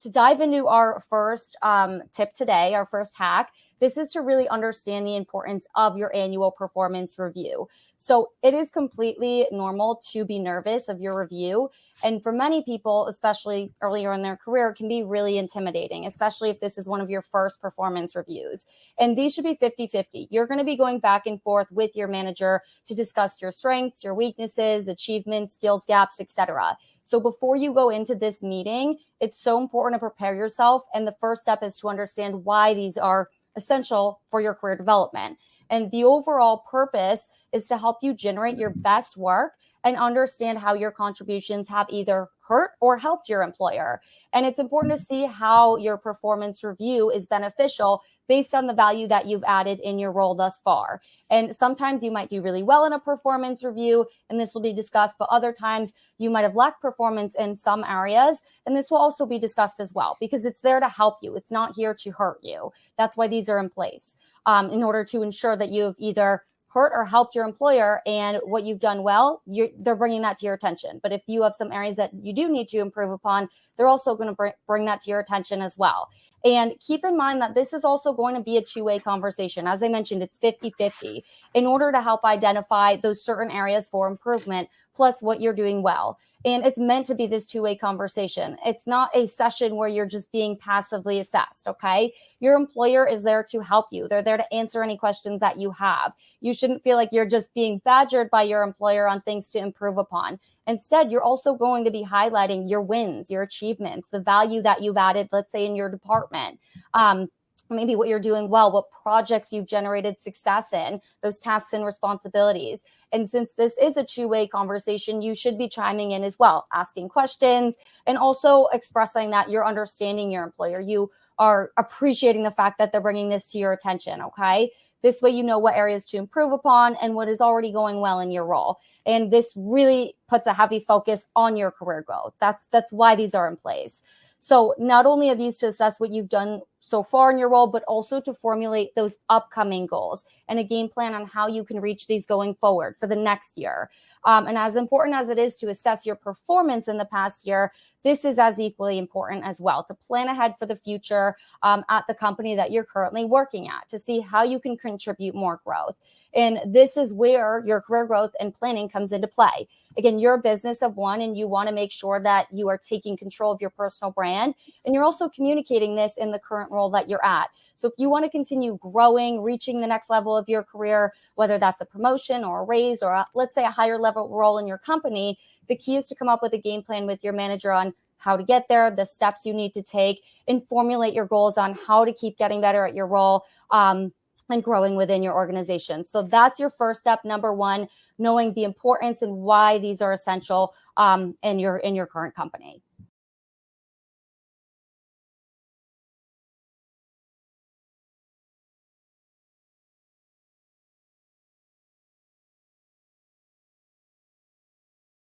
to dive into our first tip today, our first hack, this is to really understand the importance of your annual performance review. So it is completely normal to be nervous of your review. And for many people, especially earlier in their career, it can be really intimidating, especially if this is one of your first performance reviews. And these should be 50-50. You're going to be going back and forth with your manager to discuss your strengths, your weaknesses, achievements, skills gaps, etc. So before you go into this meeting, it's so important to prepare yourself. And the first step is to understand why these are essential for your career development. And the overall purpose is to help you generate your best work and understand how your contributions have either hurt or helped your employer. And it's important to see how your performance review is beneficial based on the value that you've added in your role thus far. And sometimes you might do really well in a performance review, and this will be discussed, but other times you might have lacked performance in some areas, and this will also be discussed as well, because it's there to help you. It's not here to hurt you. That's why these are in place, in order to ensure that you've either hurt or helped your employer, and what you've done well, they're bringing that to your attention. But if you have some areas that you do need to improve upon, they're also going to bring that to your attention as well. And keep in mind that this is also going to be a two-way conversation. As I mentioned, it's 50-50 in order to help identify those certain areas for improvement, plus what you're doing well. And it's meant to be this two-way conversation. It's not a session where you're just being passively assessed, okay? Your employer is there to help you. They're there to answer any questions that you have. You shouldn't feel like you're just being badgered by your employer on things to improve upon. Instead, you're also going to be highlighting your wins, your achievements, the value that you've added, let's say in your department. Maybe what you're doing well, what projects you've generated success in, those tasks and responsibilities. And since this is a two-way conversation, you should be chiming in as well, asking questions, and also expressing that you're understanding your employer. You are appreciating the fact that they're bringing this to your attention, okay? This way you know what areas to improve upon and what is already going well in your role. And this really puts a heavy focus on your career growth. That's why these are in place. So not only are these to assess what you've done so far in your role, but also to formulate those upcoming goals and a game plan on how you can reach these going forward for the next year. And as important as it is to assess your performance in the past year, this is as equally important as well, to plan ahead for the future at the company that you're currently working at, to see how you can contribute more growth. And this is where your career growth and planning comes into play. Again, you're a business of one, and you want to make sure that you are taking control of your personal brand, and you're also communicating this in the current role that you're at. So if you want to continue growing, reaching the next level of your career, whether that's a promotion or a raise or let's say a higher level role in your company, the key is to come up with a game plan with your manager on how to get there, the steps you need to take, and formulate your goals on how to keep getting better at your role and growing within your organization. So that's your first step, number one, knowing the importance and why these are essential in your current company.